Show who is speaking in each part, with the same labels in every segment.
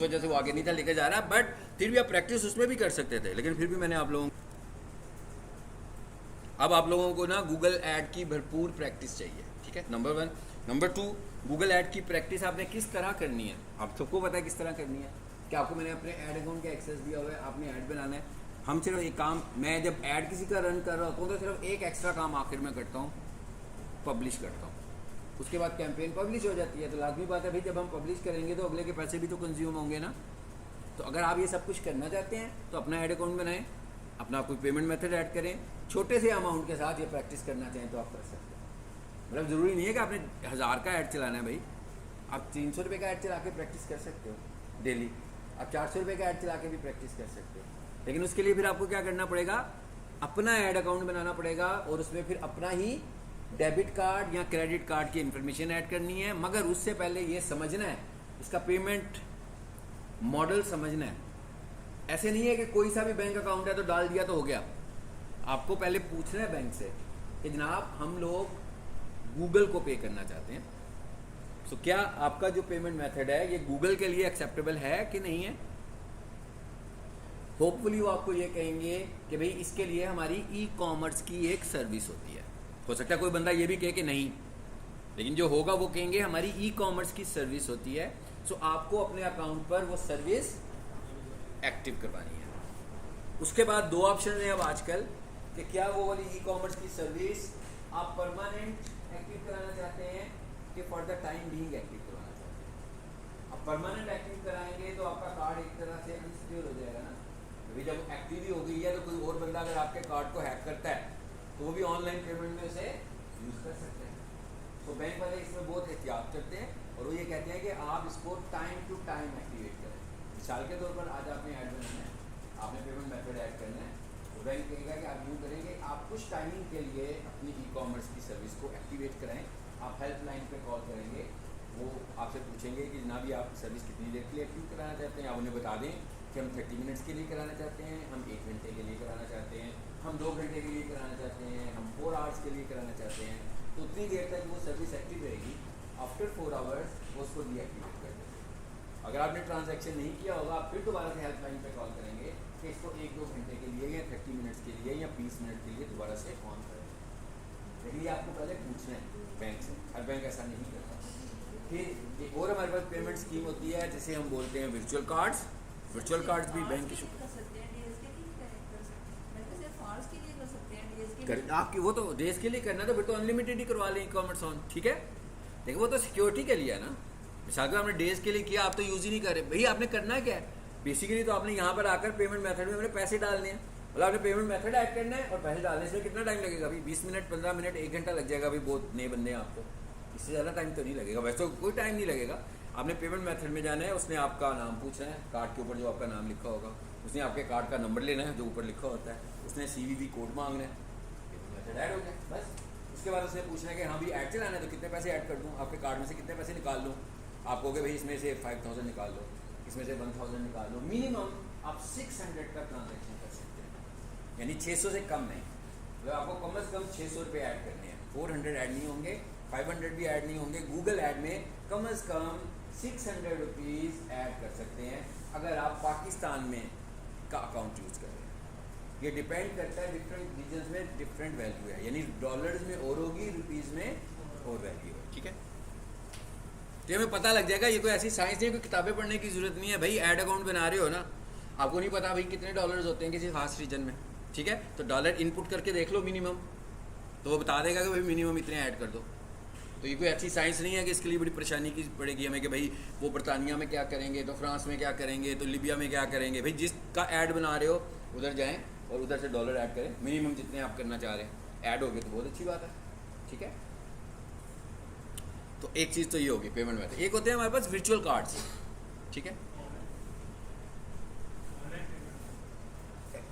Speaker 1: वजह से वो आगे नहीं था लेकर जा रहा, बट फिर भी आप प्रैक्टिस उसमें भी कर सकते थे। लेकिन फिर भी मैंने आप लोगों अब आप लोगों को ना गूगल ऐड की भरपूर प्रैक्टिस चाहिए, ठीक है, नंबर 1। नंबर 2, गूगल ऐड की प्रैक्टिस आपने किस तरह करनी है, आप सबको पता है किस तरह करनी है। क्या आपको मैंने अपने ऐड अकाउंट का एक्सेस दिया हुआ है, आपने ऐड बनाना है। हम सिर्फ एक काम, मैं जब ऐड किसी का रन कर रहा होता हूँ तो सिर्फ एक एक्स्ट्रा काम आखिर में करता हूँ, पब्लिश करता हूँ। उसके बाद कैंपेन पब्लिश हो जाती है। तो लाजमी बात है भाई, जब हम पब्लिश करेंगे तो अगले के पैसे भी तो कंज्यूम होंगे ना। तो अगर आप ये सब कुछ करना चाहते हैं तो अपना ऐड अकाउंट बनाएं, अपना कोई पेमेंट मेथड ऐड करें, छोटे से अमाउंट के साथ ये प्रैक्टिस करना चाहें तो आप कर सकते हैं। मतलब ज़रूरी नहीं है कि आपने 1000 का ऐड चलाना है भाई, आप 300 रुपये का ऐड चला के प्रैक्टिस कर सकते हो डेली, आप 400 रुपये का ऐड चला के भी प्रैक्टिस कर सकते हो। लेकिन उसके लिए फिर आपको क्या करना पड़ेगा, अपना ऐड अकाउंट बनाना पड़ेगा और उसमें फिर अपना ही डेबिट कार्ड या क्रेडिट कार्ड की इन्फॉर्मेशन ऐड करनी है। मगर उससे पहले ये समझना है, इसका पेमेंट मॉडल समझना है। ऐसे नहीं है कि कोई सा भी बैंक अकाउंट है तो डाल दिया तो हो गया। आपको पहले पूछना है बैंक से कि जनाब हम लोग गूगल को पे करना चाहते हैं, तो क्या आपका जो पेमेंट मेथड है ये गूगल के लिए एक्सेप्टेबल है कि नहीं है। होपफुली वो आपको ये कहेंगे कि भाई इसके लिए हमारी ई कॉमर्स की एक सर्विस होती है। हो सकता है कोई बंदा ये भी कहे कि नहीं, लेकिन जो होगा वो कहेंगे हमारी ई कॉमर्स की सर्विस होती है। सो आपको अपने अकाउंट पर वो सर्विस एक्टिव करवानी है। उसके बाद 2 ऑप्शन हैं अब आजकल कि क्या वो वाली ई कॉमर्स की सर्विस आप परमानेंट एक्टिव कराना चाहते हैं कि for the time being active करवाना चाहते हैं। अब परमानेंट एक्टिव कराएंगे तो आपका कार्ड एक तरह से अनसिक्योर हो जाएगा ना। अभी जब एक्टिव ही हो गई है तो कोई और बंदा अगर आपके कार्ड को हैक करता है तो वो भी ऑनलाइन पेमेंट में उसे यूज़ कर सकते हैं। तो बैंक वाले इसमें बहुत एहतियात करते हैं और वो ये कहते हैं कि आप इसको टाइम टू टाइम एक्टिवेट करें। मिसाल के तौर पर आज आपने ऐड बनाना है, आपने पेमेंट मेथड ऐड करना है, तो बैंक कहेगा कि आप यूँ करेंगे, आप कुछ टाइमिंग के लिए अपनी ई कॉमर्स की सर्विस को एक्टिवेट कराएं। आप हेल्पलाइन पे कॉल करेंगे, वो आपसे पूछेंगे कि जनाब ये आप सर्विस कितनी देर के लिए एक्टिव कराना चाहते हैं। आप उन्हें बता दें कि हम 30 मिनट्स के लिए कराना चाहते हैं, हम 1 घंटे के लिए कराना चाहते हैं, हम 2 घंटे के लिए कराना चाहते हैं, हम 4 आवर्स के लिए कराना चाहते हैं। तो उतनी देर तक वो सर्विस एक्टिव रहेगी। आफ्टर 4 आवर्स वो उसको डीएक्टिवेट कर देंगे। अगर आपने ट्रांजैक्शन नहीं किया होगा आप फिर दोबारा से हेल्पलाइन पे कॉल करेंगे कि इसको 1-2 घंटे के लिए या 30 मिनट्स के लिए या 20 मिनट के लिए दोबारा से ऑन करें। लेकिन ये आपको पहले पूछना है बैंक से, हर बैंक ऐसा नहीं करता। फिर एक और हमारे पास पेमेंट स्कीम होती है जिसे हम बोलते हैं वर्चुअल कार्ड्स। वर्चुअल कार्ड्स भी बैंक की आपकी वो तो डेज के लिए करना, तो फिर तो अनलिमिटेड ही करवा लें ई कॉमर्स ऑन, ठीक है। लेकिन वो तो सिक्योरिटी के लिए है ना। मिसाल के आपने डेज के लिए किया, आप तो यूज़ ही नहीं कर रहे भाई। आपने करना क्या है बेसिकली, तो आपने यहाँ पर आकर पेमेंट मेथड में अपने पैसे डालने हैं। मतलब आपने पेमेंट मेथड ऐड करना है और पैसे डालने से कितना टाइम लगेगा अभी 20 मिनट 15 मिनट 1 घंटा लग जाएगा अभी, बहुत नए बंदे हैं आपको, इससे ज़्यादा टाइम तो नहीं लगेगा। वैसे तो कोई टाइम नहीं लगेगा। आपने पेमेंट मेथड में जाना है, उसने आपका नाम पूछना है, कार्ड के ऊपर जो आपका नाम लिखा होगा, उसने आपके कार्ड का नंबर लेना है जो ऊपर लिखा होता है, उसने CVV कोड मांगना है, मेथड ऐड हो गया बस। उसके बाद उसने पूछना है कि हाँ भी ऐड चलाना है तो कितने पैसे ऐड कर दूँ, आपके कार्ड में से कितने पैसे निकाल लूँ। आप कहोगे भाई इसमें से 5000 निकाल लो, इसमें से 1000 निकाल लो। मिनिमम आप 600 का ट्रांजेक्शन कर सकते हैं, यानी 600 से कम नहीं। मतलब आपको कम से कम 600 रुपये ऐड करने हैं, 400 ऐड नहीं होंगे, 500 भी ऐड नहीं होंगे। गूगल ऐड में कम से कम 600 रुपीज़ ऐड कर सकते हैं अगर आप पाकिस्तान में का अकाउंट यूज़ कर रहे हैं। ये डिपेंड करता है, डिफरेंट रीजन्स में डिफरेंट वैल्यू है, यानी डॉलर्स में और होगी, रुपीज़ में और वैल्यू है, ठीक है। तो हमें पता लग जाएगा। ये कोई ऐसी साइंस नहीं है, कोई किताबें पढ़ने की जरूरत नहीं है भाई। ऐड अकाउंट बना रहे हो ना, आपको नहीं पता भाई कितने डॉलर्स होते हैं किसी खास रीजन में, ठीक है, तो डॉलर इनपुट करके देख लो मिनिमम, तो वो बता देगा कि भाई मिनिमम इतने ऐड कर दो। तो ये कोई अच्छी साइंस नहीं है कि इसके लिए बड़ी परेशानी की पड़ेगी हमें कि भाई वो बरतानिया में क्या करेंगे, तो फ्रांस में क्या करेंगे, तो लीबिया में क्या करेंगे। भाई जिसका ऐड बना रहे हो उधर जाएँ और उधर से डॉलर ऐड करें, मिनिमम जितने आप करना चाह रहे हैं। ऐड हो गए तो बहुत अच्छी बात है, ठीक है। तो एक चीज़ तो ये होगी पेमेंट मेथड। एक होते हैं हमारे पास वर्चुअल कार्ड्स, ठीक है,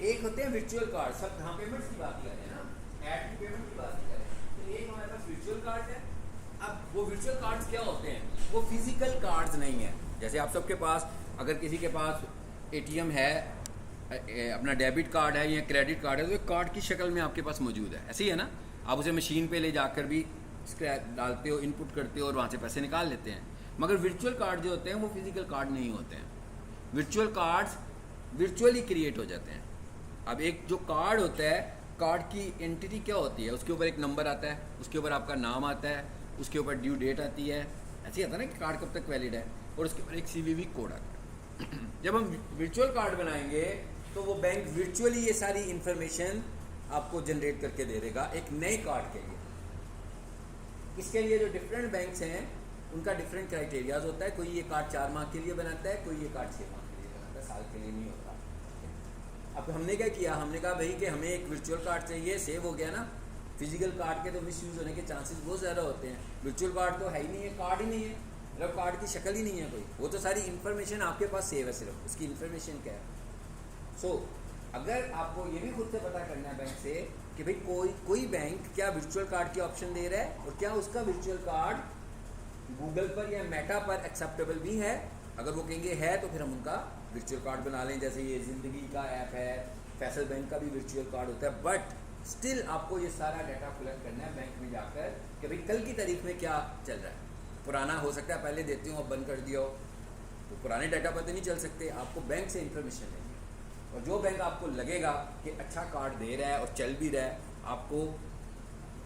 Speaker 1: एक होते हैं वर्चुअल कार्ड। सब हाँ पेमेंट्स की बात ही कर रहे हैं ना, ऐड की पेमेंट की बात ही कर रहे हैं। तो एक हमारे पास वर्चुअल कार्ड है। अब वो वर्चुअल कार्ड्स क्या होते हैं, वो फिजिकल कार्ड्स नहीं है। जैसे आप सबके पास, अगर किसी के पास ATM है, अपना डेबिट कार्ड है या क्रेडिट कार्ड है, तो एक कार्ड की शक्ल में आपके पास मौजूद है, ऐसे ही है ना। आप उसे मशीन पे ले जाकर भी स्क्रैच डालते हो, इनपुट करते हो और वहाँ से पैसे निकाल लेते हैं। मगर वर्चुअल कार्ड जो होते हैं वो फिजिकल कार्ड नहीं होते हैं। वर्चुअल कार्ड्स वर्चुअली क्रिएट हो जाते हैं। अब एक जो कार्ड होता है, कार्ड की एंटिटी क्या होती है, उसके ऊपर एक नंबर आता है, उसके ऊपर आपका नाम आता है, उसके ऊपर ड्यू डेट आती है, ऐसे ही आता है ना कि कार्ड कब तक वैलिड है, और उसके ऊपर एक CVV कोड आता है। जब हम वर्चुअल कार्ड बनाएंगे तो वो बैंक वर्चुअली ये सारी इंफॉर्मेशन आपको जनरेट करके दे देगा एक नए कार्ड के लिए। इसके लिए जो डिफरेंट बैंक्स हैं उनका डिफरेंट क्राइटेरियाज होता है। कोई ये कार्ड 4 माह के लिए बनाता है, कोई ये कार्ड 6 माह के लिए बनाता है, साल के लिए नहीं होता। अब हमने क्या किया, हमने कहा भाई कि हमें एक वर्चुअल कार्ड चाहिए, सेव हो गया ना। फिजिकल कार्ड के तो मिस यूज़ होने के चांसेस बहुत ज़्यादा होते हैं, वर्चुअल कार्ड तो है ही नहीं है, कार्ड ही नहीं है, मतलब कार्ड की शक्ल ही नहीं है कोई, वो तो सारी इन्फॉर्मेशन आपके पास सेव है, सिर्फ उसकी इन्फॉर्मेशन क्या है। अगर आपको ये भी खुद से पता करना है बैंक से कि भाई कोई बैंक क्या वर्चुअल कार्ड की ऑप्शन दे रहा है और क्या उसका वर्चुअल कार्ड गूगल पर या मेटा पर एक्सेप्टेबल भी है। अगर वो कहेंगे है तो फिर हम उनका वर्चुअल कार्ड बना लें। जैसे ये ज़िंदगी का ऐप है, फैसल बैंक का भी वर्चुअल कार्ड होता है, बट स्टिल आपको ये सारा डाटा कलेक्ट करना है बैंक में जाकर कि भाई कल की तारीख में क्या चल रहा है। पुराना हो सकता है पहले देते हो, अब बंद कर दिया हो, तो पुराने डाटा पर तो नहीं चल सकते, आपको बैंक से इंफॉर्मेशन लेनी है। और जो बैंक आपको लगेगा कि अच्छा कार्ड दे रहा है और चल भी रहा है, आपको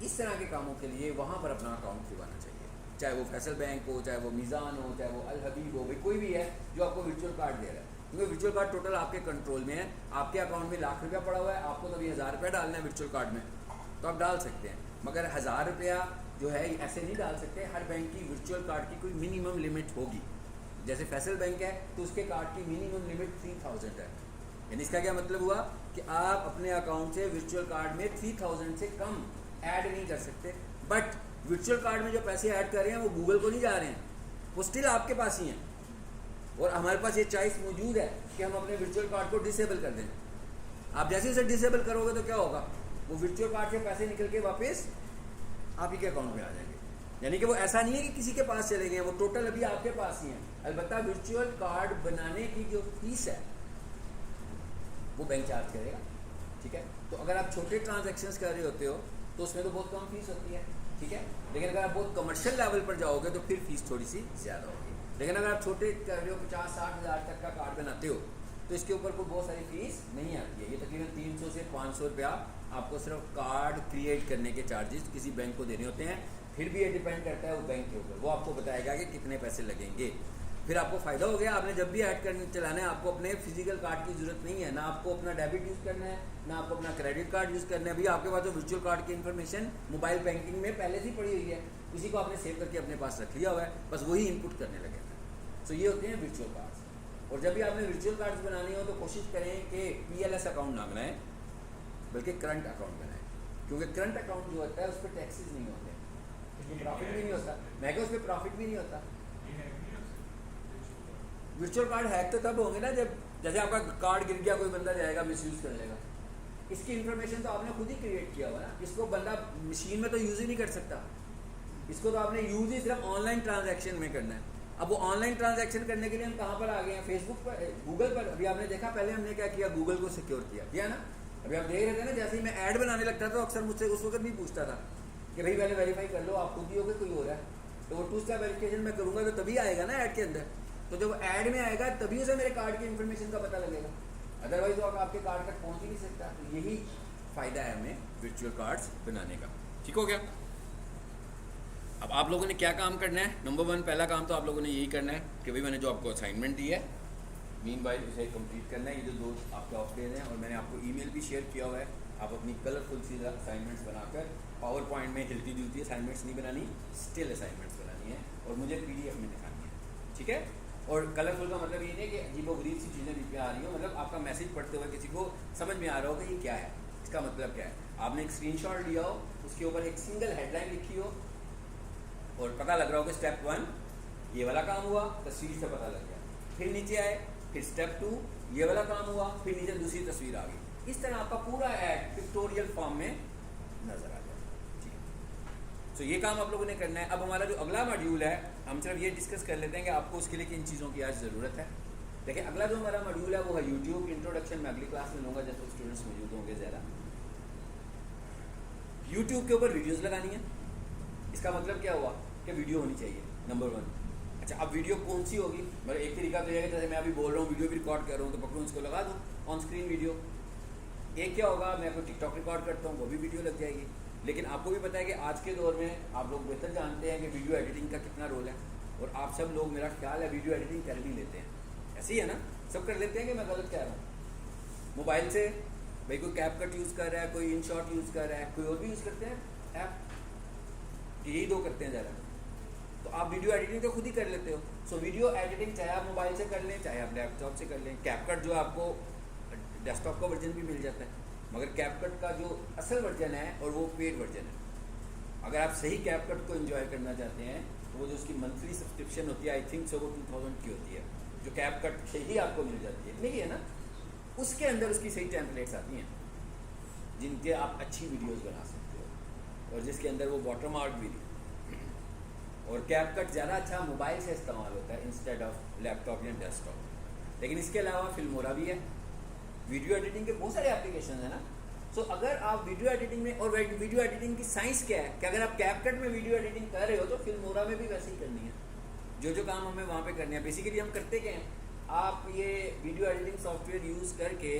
Speaker 1: इस तरह के कामों के लिए वहाँ पर अपना अकाउंट खुलवाना चाहिए। चाहे वो फैसल बैंक हो, चाहे वो मीज़ान हो, चाहे वो अल हबीब हो, भाई कोई भी है जो आपको वर्चुअल कार्ड दे रहा है, क्योंकि वर्चुअल कार्ड टोटल आपके कंट्रोल में है। आपके अकाउंट में लाख रुपया पड़ा हुआ है, आपको तो 1000 रुपया डालना है वर्चुअल कार्ड में, तो आप डाल सकते हैं, मगर 1000 रुपया जो है ऐसे नहीं डाल सकते। हर बैंक की वर्चुअल कार्ड की कोई मिनिमम लिमिट होगी। जैसे फैसल बैंक है तो उसके कार्ड की मिनिमम लिमिट 3000 है। यानी इसका क्या मतलब हुआ कि आप अपने अकाउंट से वर्चुअल कार्ड में 3000 से कम ऐड नहीं कर सकते। बट वर्चुअल कार्ड में जो पैसे ऐड कर रहे हैं वो गूगल को नहीं जा रहे हैं, वो स्टिल आपके पास ही हैं। और हमारे पास ये चॉइस मौजूद है कि हम अपने वर्चुअल कार्ड को डिसेबल कर दें। आप जैसे उसे डिसेबल करोगे तो क्या होगा, वो वर्चुअल कार्ड से पैसे निकल के वापस आप ही के अकाउंट में आ जाएंगे। यानी कि वो ऐसा नहीं है कि किसी के पास चले गए, वो टोटल अभी आपके पास ही हैं। अलबत्ता वर्चुअल कार्ड बनाने की जो फीस है वो बैंक चार्ज करेगा, ठीक है। तो अगर आप छोटे ट्रांजैक्शंस कर रहे होते हो तो उसमें तो बहुत कम फीस होती है, ठीक है। लेकिन अगर आप बहुत कमर्शियल लेवल पर जाओगे तो फिर फीस थोड़ी सी ज़्यादा होगी। लेकिन अगर आप छोटे कर रहे हो 50-60 हज़ार तक का कार्ड बनाते हो तो इसके ऊपर कोई बहुत सारी फीस नहीं आती है। ये तकरीबन 300 से 500 रुपया आपको सिर्फ कार्ड क्रिएट करने के चार्जेस किसी बैंक को देने होते हैं। फिर भी ये डिपेंड करता है वो बैंक के ऊपर, वो आपको बताएगा कि कितने पैसे लगेंगे। फिर आपको फ़ायदा हो गया, आपने जब भी ऐड करने चलाना है आपको अपने फिजिकल कार्ड की ज़रूरत नहीं है, ना आपको अपना डेबिट यूज़ करना है, ना आपको अपना क्रेडिट कार्ड यूज़ करना है। भैया आपके पास जो वर्चुअल कार्ड की इन्फॉर्मेशन मोबाइल बैंकिंग में पहले से ही पड़ी हुई है, उसी को आपने सेव करके अपने पास रख लिया हुआ है, बस वही इनपुट करने लगे। तो ये होते हैं वर्चुअल कार्ड्स। और जब भी आपने वर्चुअल कार्ड्स बनाने हो तो कोशिश करें कि PLS अकाउंट ना बनाएं, बल्कि करंट अकाउंट बनाएं, क्योंकि करंट अकाउंट जो होता है उस पर टैक्सेस नहीं होते, उसमें प्रॉफिट भी नहीं होता, मैं क्या उस पर प्रॉफिट भी नहीं होता। वर्चुअल कार्ड हैक तो तब होंगे ना जब जैसे आपका कार्ड गिर गया, कोई बंदा जाएगा मिसयूज़ कर लेगा। इसकी इन्फॉर्मेशन तो आपने खुद ही क्रिएट किया हुआ ना, इसको बंदा मशीन में तो यूज़ ही नहीं कर सकता, इसको तो आपने यूज़ ही सिर्फ ऑनलाइन ट्रांजैक्शन में करना है। अब वो ऑनलाइन ट्रांजैक्शन करने के लिए हम कहाँ पर आ गए हैं, फेसबुक पर, गूगल पर। अभी आपने देखा पहले हमने क्या किया, गूगल को सिक्योर किया ना। अभी आप देख रहे थे ना, जैसे ही मैं ऐड बनाने लगता था तो अक्सर मुझसे उस वक्त भी पूछता था कि भाई पहले वेरीफाई कर लो आप खुद ही हो कि कोई हो रहा है। तो वो 2 स्टेप वेरिफिकेशन मैं करूँगा तो तभी आएगा ना ऐड के अंदर। तो जब ऐड में आएगा तभी उसे मेरे कार्ड की इन्फॉर्मेशन का पता लगेगा, अदरवाइज तो आपके कार्ड तक पहुँच ही नहीं सकता। तो यही फ़ायदा है हमें वर्चुअल कार्ड्स बनाने का, ठीक हो गया। अब आप लोगों ने क्या काम करना है, नंबर 1 पहला काम तो आप लोगों ने यही करना है कि भाई मैंने जो आपको असाइनमेंट दी है मीनवाइल उसे कंप्लीट करना है। ये जो 2 आपके ऑफ डेज हैं और मैंने आपको ईमेल भी शेयर किया हुआ है, आप अपनी कलरफुल सी असाइनमेंट्स बनाकर पावर पॉइंट में हिलती जुलती असाइनमेंट्स नहीं बनानी, स्टिल असाइनमेंट्स बनानी है और मुझे PDF में दिखानी है, ठीक है। और कलरफुल का मतलब ये नहीं कि अजीबोगरीब सी चीज़ें बीच में आ रही हो, मतलब आपका मैसेज पढ़ते हुए किसी को समझ में आ रहा हो कि ये क्या है, इसका मतलब क्या है। आपने एक स्क्रीनशॉट लिया हो, उसके ऊपर एक सिंगल हेडलाइन लिखी हो और पता लग रहा हो कि स्टेप 1 ये वाला काम हुआ, तस्वीर से पता लग गया। फिर नीचे आए, फिर स्टेप 2 ये वाला काम हुआ, फिर नीचे दूसरी तस्वीर आ गई। इस तरह आपका पूरा ऐड पिक्टोरियल फॉर्म में नजर आ जाए, ठीक है। तो ये काम आप लोगों ने करना है। अब हमारा जो अगला मॉड्यूल है, हम सिर्फ ये डिस्कस कर लेते हैं कि आपको उसके लिए किन चीज़ों की आज ज़रूरत है। देखिए अगला जो हमारा मॉड्यूल है वो है यूट्यूब इंट्रोडक्शन। मैं अगली क्लास में लूँगा जब स्टूडेंट्स मौजूद होंगे ज़्यादा। यूट्यूब के ऊपर वीडियोज़ लगानी है, इसका मतलब क्या हुआ कि वीडियो होनी चाहिए नंबर 1। अच्छा, अब वीडियो कौन सी होगी? मतलब एक तरीका तो यह है जैसे मैं अभी बोल रहा हूँ, वीडियो भी रिकॉर्ड कर रहा हूँ, तो पकड़ूँ इसको लगा दूँ ऑन स्क्रीन वीडियो। एक क्या होगा, मैं कोई टिकटॉक रिकॉर्ड करता हूँ, वो भी वीडियो लग जाएगी। लेकिन आपको भी पता है कि आज के दौर में आप लोग बेहतर जानते हैं कि वीडियो एडिटिंग का कितना रोल है, और आप सब लोग, मेरा ख्याल है, वीडियो एडिटिंग कर भी लेते हैं। ऐसे ही है ना, सब कर लेते हैं कि मैं गलत कह रहा हूँ? मोबाइल से भाई कोई कैपकट यूज़ कर रहा है, कोई इनशॉट यूज़ कर रहा है, कोई और भी यूज़ करते हैं ऐप, यही दो करते हैं ज़्यादा। तो आप वीडियो एडिटिंग तो खुद ही कर लेते हो। सो वीडियो एडिटिंग चाहे आप मोबाइल से कर लें, चाहे आप लैपटॉप से कर लें। कैपकट जो आपको डेस्कटॉप का वर्जन भी मिल जाता है, मगर कैपकट का जो असल वर्जन है और वो पेड वर्जन है। अगर आप सही कैपकट को एंजॉय करना चाहते हैं तो वो जो उसकी मंथली सब्सक्रिप्शन होती है, आई थिंक सो वो 2000 की होती है, जो कैपकट से ही आपको मिल जाती है, इतनी ही है ना। उसके अंदर उसकी सही टेम्पलेट्स आती हैं जिनके आप अच्छी वीडियोस बना सकते हो, और जिसके अंदर वो वाटरमार्क भी नहीं। और कैपकट ज़्यादा अच्छा मोबाइल से इस्तेमाल होता है इंस्टेड ऑफ लैपटॉप या डेस्कटॉप। लेकिन इसके अलावा फिल्मोरा भी है, वीडियो एडिटिंग के बहुत सारे एप्लीकेशन है ना। सो अगर आप वीडियो एडिटिंग में, और वीडियो एडिटिंग की साइंस क्या है कि अगर आप कैपकट में वीडियो एडिटिंग कर रहे हो तो फिल्मोरा में भी वैसे ही करनी है, जो काम हमें वहाँ पे करने हैं। बेसिकली हम करते क्या हैं, आप ये वीडियो एडिटिंग सॉफ्टवेयर यूज़ करके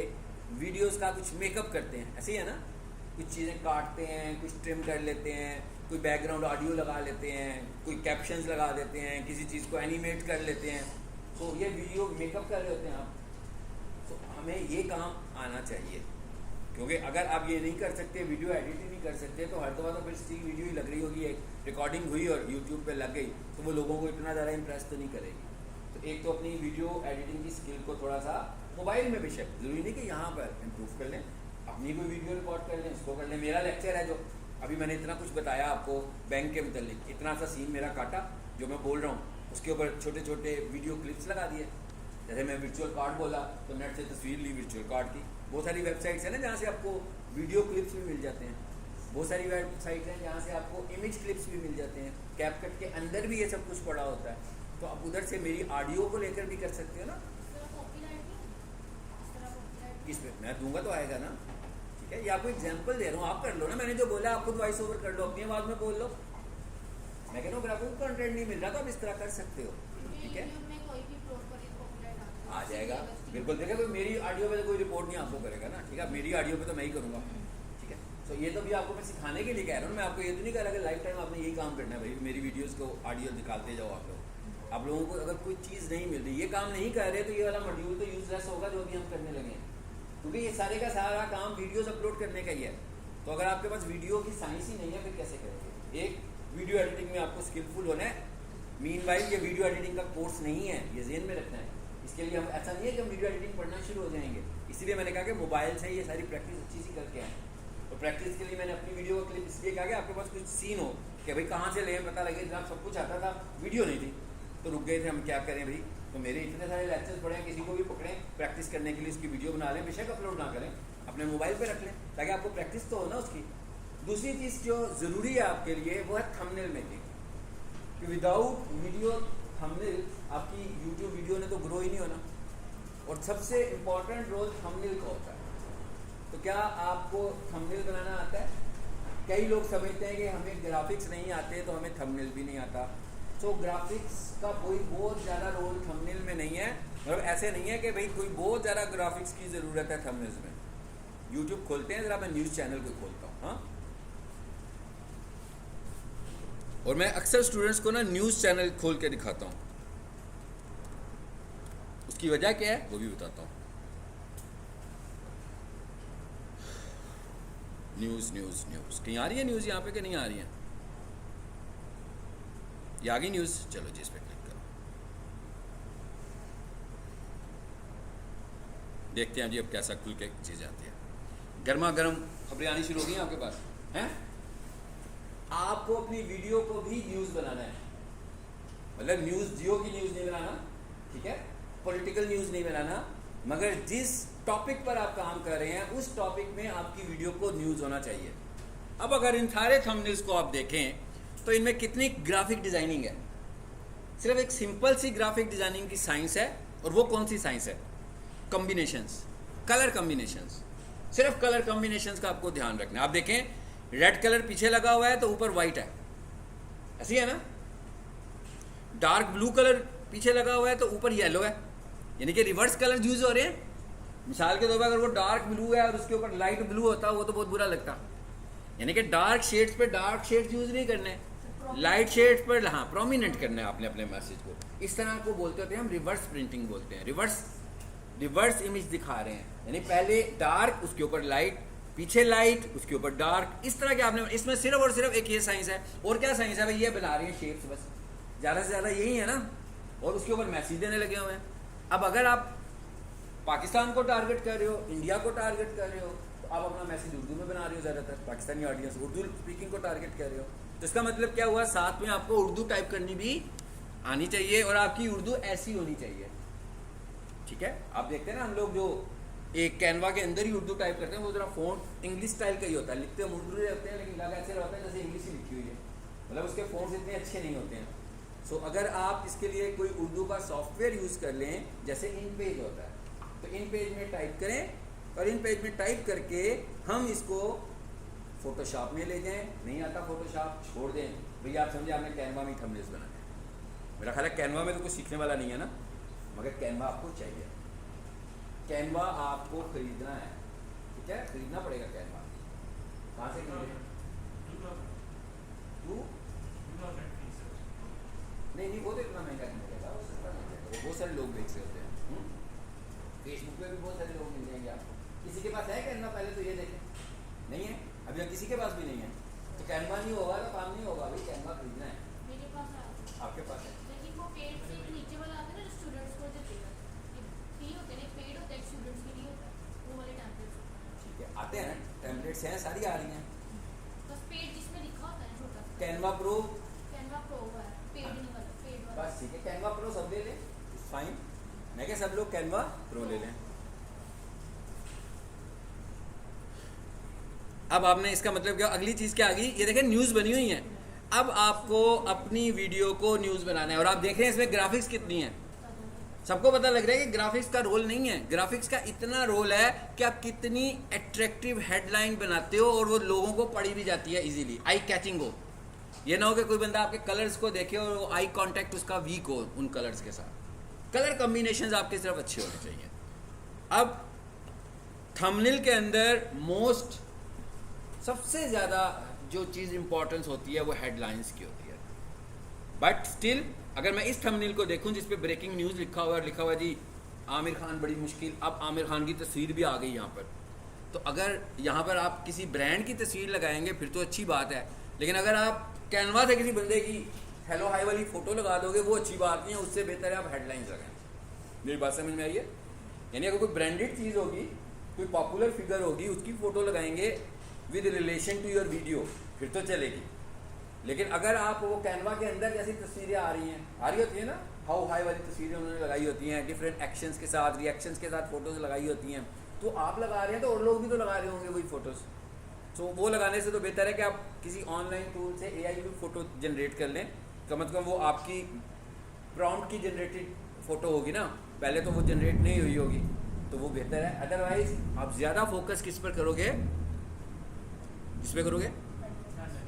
Speaker 1: वीडियोस का कुछ मेकअप करते हैं, ऐसे ही है ना। कुछ चीज़ें काटते हैं, कुछ ट्रिम कर लेते हैं, कोई बैकग्राउंड ऑडियो लगा लेते हैं, कोई कैप्शंस लगा देते हैं, किसी चीज़ को एनिमेट कर लेते हैं। तो ये वीडियो मेकअप कर रहे होते हैं आप। तो हमें ये काम आना चाहिए, क्योंकि अगर आप ये नहीं कर सकते, वीडियो एडिटिंग नहीं कर सकते, तो हर दफ़ा तो फिर स्टिक वीडियो ही लग रही होगी, एक रिकॉर्डिंग हुई और यूट्यूब पे लग गई, तो वो लोगों को इतना ज़्यादा इंप्रेस तो नहीं करेगी। तो एक तो अपनी वीडियो एडिटिंग की स्किल को थोड़ा सा मोबाइल में बेशक, ज़रूरी नहीं कि यहाँ पर इम्प्रूव कर लें, अपनी कोई वीडियो रिकॉर्ड कर लें, उसको कर लें। मेरा लेक्चर है जो अभी मैंने इतना कुछ बताया आपको बैंक के मतलब, इतना सा सीन मेरा काटा जो मैं बोल रहा हूँ, उसके ऊपर छोटे छोटे वीडियो क्लिप्स लगा दिए। जैसे मैं वर्चुअल कार्ड बोला तो नेट से तस्वीर ली वर्चुअल कार्ड की। बहुत सारी वेबसाइट्स हैं ना जहाँ से आपको वीडियो क्लिप्स भी मिल जाते हैं, बहुत सारी वेबसाइट्स हैं जहाँ से आपको इमेज क्लिप्स भी मिल जाते हैं। कैपकट के अंदर भी ये सब कुछ पड़ा होता है, तो आप उधर से मेरी ऑडियो को लेकर भी कर सकते हो ना। किस पे मैं दूंगा तो आएगा ना, ठीक है। ये आपको एग्जाम्पल दे रहा हूँ, आप कर लो ना। मैंने जो बोला आप खुद वॉइस ओवर कर लो, अपनी आवाज़ में बोल लो। मैं कह रहा हूँ अगर आपको कंटेंट नहीं मिल रहा तो आप इस तरह कर सकते हो, ठीक है। आ जाएगा बिल्कुल। देखिए कोई मेरी ऑडियो पे तो कोई रिपोर्ट नहीं आपको करेगा ना, ठीक है। मेरी ऑडियो पे तो मैं ही करूँगा, ठीक है। तो ये तो भी आपको मैं सिखाने के लिए कह रहा हूँ, मैं आपको ये तो नहीं कह रहा कि लाइफ टाइम आपने यही काम करना है भाई, मेरी वीडियोज़ को ऑडियो निकालते जाओ आप लोग। आप लोगों को अगर कोई चीज़ नहीं मिल रही, ये काम नहीं कर रहे, तो ये वाला मॉड्यूल तो यूजलेस होगा जो अभी हम करने लगे हैं, क्योंकि ये सारे का सारा काम वीडियोज़ अपलोड करने का ही है। तो अगर आपके पास वीडियो की साइंस ही नहीं है फिर कैसे करेंगे। एक वीडियो एडिटिंग में आपको स्किलफुल होना है। मीनवाइल ये वीडियो एडिटिंग का कोर्स नहीं है, ये ज़हन में रखना है। इसके लिए हम ऐसा नहीं है कि हम वीडियो एडिटिंग पढ़ना शुरू हो जाएंगे। इसीलिए मैंने कहा कि मोबाइल से ये सारी प्रैक्टिस अच्छी सी करके आए। तो प्रैक्टिस के लिए मैंने अपनी वीडियो का क्लिप इसलिए कहा कि आपके पास कुछ सीन हो कि भाई कहाँ से लें, पता लगे। जब सब कुछ आता था, वीडियो नहीं थी, तो रुक गए थे हम, क्या करें भाई। तो मेरे इतने सारे लेक्चर्स पढ़े हैं, किसी को भी पकड़ें प्रैक्टिस करने के लिए, उसकी वीडियो बना लें, बेशक अपलोड ना करें, अपने मोबाइल पर रख लें, ताकि आपको प्रैक्टिस तो हो ना उसकी। दूसरी चीज़ जो ज़रूरी है आपके लिए वो है थंबनेल मेकिंग, कि विदाउट वीडियो थंबनेल आपकी यूट्यूब वीडियो ने तो ग्रो ही नहीं होना। और सबसे इम्पॉर्टेंट रोल थंबनेल का होता है। तो क्या आपको थंबनेल बनाना आता है? कई लोग समझते हैं कि हमें ग्राफिक्स नहीं आते तो हमें थंबनेल भी नहीं आता। तो ग्राफिक्स का कोई बहुत ज़्यादा रोल थंबनेल में नहीं है। मतलब ऐसे नहीं है कि भाई कोई बहुत ज़्यादा ग्राफिक्स की ज़रूरत है थंबनेल्स में। यूट्यूब खोलते हैं, ज़रा मैं न्यूज़ चैनल को खोलता हूँ, हाँ, और मैं अक्सर स्टूडेंट्स को ना न्यूज़ चैनल खोल के दिखाता हूँ। उसकी वजह क्या है वो भी बताता हूँ। न्यूज़ न्यूज़ न्यूज़ कहीं आ रही है न्यूज़ यहाँ पे कि नहीं आ रही है? ये आ गई न्यूज़, चलो जी इस पर क्लिक करो, देखते हैं जी अब कैसा खुल के चीज़ आती है। गर्मा गर्म खबरें आनी शुरू हो गई हैं आपके पास, हैं? आपको अपनी वीडियो को भी न्यूज़ बनाना है, मतलब न्यूज़ जियो की न्यूज़ नहीं बनाना, ठीक है, पॉलिटिकल न्यूज़ नहीं बनाना, मगर जिस टॉपिक पर आप काम कर रहे हैं उस टॉपिक में आपकी वीडियो को न्यूज़ होना चाहिए। अब अगर इन सारे थंबनेल्स को आप देखें तो इनमें कितनी ग्राफिक डिज़ाइनिंग है। सिर्फ एक सिंपल सी ग्राफिक डिज़ाइनिंग की साइंस है, और वो कौन सी साइंस है? Combinations, colour combinations. सिर्फ कलर कॉम्बिनेशंस का आपको ध्यान रखना है। आप देखें रेड कलर पीछे लगा हुआ है तो ऊपर वाइट है, ऐसी है ना। डार्क ब्लू कलर पीछे लगा हुआ है तो ऊपर येलो है, यानी कि रिवर्स कलर यूज हो रहे हैं। मिसाल के तौर पर अगर वो डार्क ब्लू है और उसके ऊपर लाइट ब्लू होता वो तो बहुत बुरा लगता। यानी कि डार्क शेड्स पे डार्क शेड्स यूज नहीं करने, लाइट शेड्स पर हाँ प्रोमिनेंट करना है आपने अपने मैसेज को। इस तरह को बोलते होते हैं हम रिवर्स प्रिंटिंग बोलते हैं। रिवर्स इमेज दिखा रहे हैं, यानी पहले डार्क उसके ऊपर लाइट, पीछे लाइट उसके ऊपर डार्क, इस तरह के आपने। इसमें सिर्फ और सिर्फ एक ये साइंस है। और क्या साइंस है भाई? ये बना रही है शेप्स, बस ज़्यादा से ज़्यादा यही है ना। और उसके ऊपर मैसेज देने लगे हुए हैं। अब अगर आप पाकिस्तान को टारगेट कर रहे हो, इंडिया को टारगेट कर रहे हो, तो आप अपना मैसेज उर्दू में बना रहे हो। ज़्यादातर पाकिस्तानी ऑडियंस उर्दू स्पीकिंग को टारगेट कर रहे हो, तो इसका मतलब क्या हुआ? साथ में आपको उर्दू टाइप करनी भी आनी चाहिए और आपकी उर्दू ऐसी होनी चाहिए। ठीक है, आप देखते हैं ना हम लोग जो एक कैनवा के अंदर ही उर्दू टाइप करते हैं, वो जरा फ़ॉन्ट इंग्लिश स्टाइल का ही होता है। लिखते हम उर्दू रहते हैं लेकिन लगा ऐसे रहता है जैसे इंग्लिश ही लिखी हुई है, मतलब उसके फ़ॉन्ट्स इतने अच्छे नहीं होते हैं। सो अगर आप इसके लिए कोई उर्दू का सॉफ्टवेयर यूज़ कर लें, जैसे इन पेज होता है, तो इन पेज में टाइप करें और इन पेज में टाइप करके हम इसको फोटोशॉप में ले जाएं। नहीं आता फोटोशॉप, छोड़ दें भैया। आप समझे, आपने कैनवा में थंबनेल्स बनाने हैं। मेरा ख्याल है कैनवा में तो कुछ सीखने वाला नहीं है ना, मगर कैनवा आपको चाहिए। कैनवा आपको खरीदना है, ठीक है, खरीदना पड़ेगा कैनवा। कहाँ से खरीदें? नहीं, वो तो इतना महंगा नहीं मिलेगा, वो सस्ता मिल जाएगा। बहुत सारे लोग बेच रहे होते हैं, फेसबुक पे भी बहुत सारे लोग मिल जाएंगे आपको। किसी के पास है कैनवा? पहले तो ये देखें, नहीं है अभी तक किसी के पास भी नहीं है, तो कैनवा नहीं होगा तो काम नहीं होगा भाई। कैनवा खरीदना है।
Speaker 2: मेरे पास है।
Speaker 1: आपके पास है?
Speaker 2: लेकिन वो पेड से नीचे वाला आता है ना, स्टूडेंट्स को देते हैं, फ्री होते हैं, पेड होता है, स्टूडेंट्स के लिए होता है, वो वाले टेम्पलेट्स।
Speaker 1: ठीक है, आते हैं ना टेम्पलेट्स हैं, सारी आ रही हैं।
Speaker 2: बस पेड जिसमें लिखा होता है छोटा सा।
Speaker 1: कैनवा प्रो
Speaker 2: है, पेड नहीं वाला, पेड वाला।
Speaker 1: बस ठीक है, कैनवा प्रो सब ले लें, फाइन। मैं क्या सब लोग कैनवा प्रो ले लें। अब आपने इसका मतलब क्या, अगली चीज़ क्या आ गई? ये देखें न्यूज़ बनी हुई है। अब आपको अपनी वीडियो को न्यूज़ बनाना है और आप देख रहे हैं इसमें ग्राफिक्स कितनी है। सबको पता लग रहा है कि ग्राफिक्स का रोल नहीं है। ग्राफिक्स का इतना रोल है कि आप कितनी अट्रैक्टिव हेडलाइन बनाते हो और वो लोगों को पढ़ी भी जाती है इजीली, आई कैचिंग हो। ये ना हो कि कोई बंदा आपके कलर्स को देखे और वो आई कांटेक्ट उसका वीक हो उन कलर्स के साथ। कलर कॉम्बिनेशंस आपके सिर्फ अच्छे होने चाहिए। अब थंबनेल के अंदर सबसे ज़्यादा जो चीज़ इंपॉर्टेंस होती है वो हेडलाइंस की होती है। बट स्टिल अगर मैं इस थंबनेल को देखूं जिस पे ब्रेकिंग न्यूज़ लिखा हुआ है, लिखा हुआ जी आमिर खान बड़ी मुश्किल, अब आमिर खान की तस्वीर भी आ गई यहाँ पर, तो अगर यहाँ पर आप किसी ब्रांड की तस्वीर लगाएंगे फिर तो अच्छी बात है। लेकिन अगर आप कैनवा से किसी बंदे की हेलो हाई वाली फ़ोटो लगा दोगे वो अच्छी बात नहीं है। उससे बेहतर है आप हेडलाइंस लगाएं। मेरी बात समझ में आई है? यानी अगर कोई ब्रांडेड चीज़ होगी, कोई पॉपुलर फिगर होगी, उसकी फ़ोटो लगाएंगे with relation to your video, फिर तो चलेगी। लेकिन अगर आप वो कैनवा के अंदर जैसी तस्वीरें आ रही होती हैं ना, हाउ हाई वाली तस्वीरें उन्होंने लगाई होती हैं, डिफरेंट एक्शंस के साथ, रिएक्शंस के साथ फ़ोटोज़ लगाई होती हैं, तो आप लगा रहे हैं तो और लोग भी तो लगा रहे होंगे वही फ़ोटोज़। तो वो लगाने से तो बेहतर है कि आप किसी ऑनलाइन टूल से AI में फ़ोटो जनरेट कर लें। कम से कम वो आपकी प्रॉम्प्ट की जनरेटेड फ़ोटो होगी ना, पहले तो वो जनरेट नहीं हुई होगी, तो वो बेहतर है। अदरवाइज आप ज़्यादा फोकस किस पर करोगे? किस पे करोगे?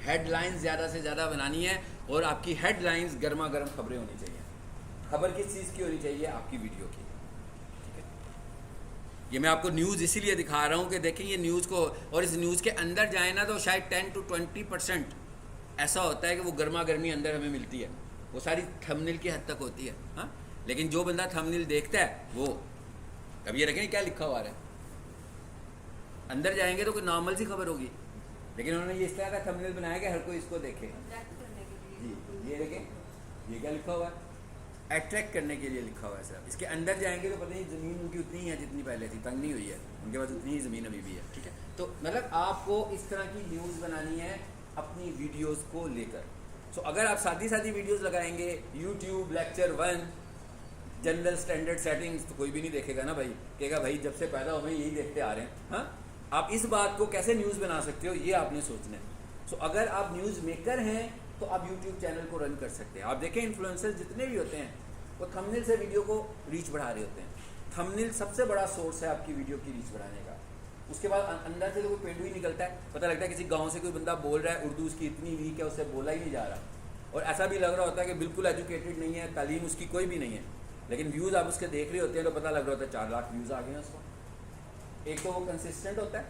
Speaker 1: हेडलाइंस ज़्यादा से ज़्यादा बनानी है और आपकी हेडलाइंस गर्मा गर्म खबरें होनी चाहिए। खबर किस चीज़ की होनी चाहिए? आपकी वीडियो की। ठीक है, ये मैं आपको न्यूज़ इसीलिए दिखा रहा हूँ कि देखें ये न्यूज़ को, और इस न्यूज़ के अंदर जाए ना तो शायद 10 to 20% ऐसा होता है कि वो गर्मा गर्मी अंदर हमें मिलती है। वो सारी थंबनेल की हद तक होती है। हाँ, लेकिन जो बंदा थंबनेल देखता है वो, अब ये देखें क्या लिखा हुआ है, अंदर जाएंगे तो कोई नॉर्मल सी खबर होगी, लेकिन उन्होंने ये इस तरह का थंबनेल बनाया कि हर कोई इसको देखे। जी, ये देखें ये क्या लिखा हुआ है, अट्रैक्ट करने के लिए लिखा हुआ है सर। इसके अंदर जाएंगे तो पता नहीं ज़मीन उनकी उतनी ही है जितनी पहले थी, तंग नहीं हुई है, उनके पास उतनी ही ज़मीन अभी भी है। ठीक है, तो मतलब आपको इस तरह की न्यूज़ बनानी है अपनी वीडियोस को लेकर। सो अगर आप सादी वीडियोस लगाएंगे, YouTube lecture 1 general standard settings, तो कोई भी नहीं देखेगा ना भाई, कहेगा भाई जब से पैदा हुए यही देखते आ रहे हैं। हाँ, आप इस बात को कैसे न्यूज़ बना सकते हो ये आपने सोचना है। सो अगर आप न्यूज़ मेकर हैं तो आप यूट्यूब चैनल को रन कर सकते हैं। आप देखें इन्फ्लुएंसर्स जितने भी होते हैं वो थंबनेल से वीडियो को रीच बढ़ा रहे होते हैं। थंबनेल सबसे बड़ा सोर्स है आपकी वीडियो की रीच बढ़ाने का। उसके बाद अंदर से तो कोई पेंडू ही निकलता है, पता लगता है किसी गांव से कोई बंदा बोल रहा है, उर्दू उसकी इतनी वीक है उससे बोला ही नहीं जा रहा, और ऐसा भी लग रहा होता है कि बिल्कुल एजुकेटेड नहीं है, तालीम उसकी कोई भी नहीं है, लेकिन व्यूज़ आप उसके देख रहे होते हैं तो पता लग रहा होता है 4 लाख व्यूज़ आ गए हैं उसको। एक तो वो कंसिस्टेंट होता है,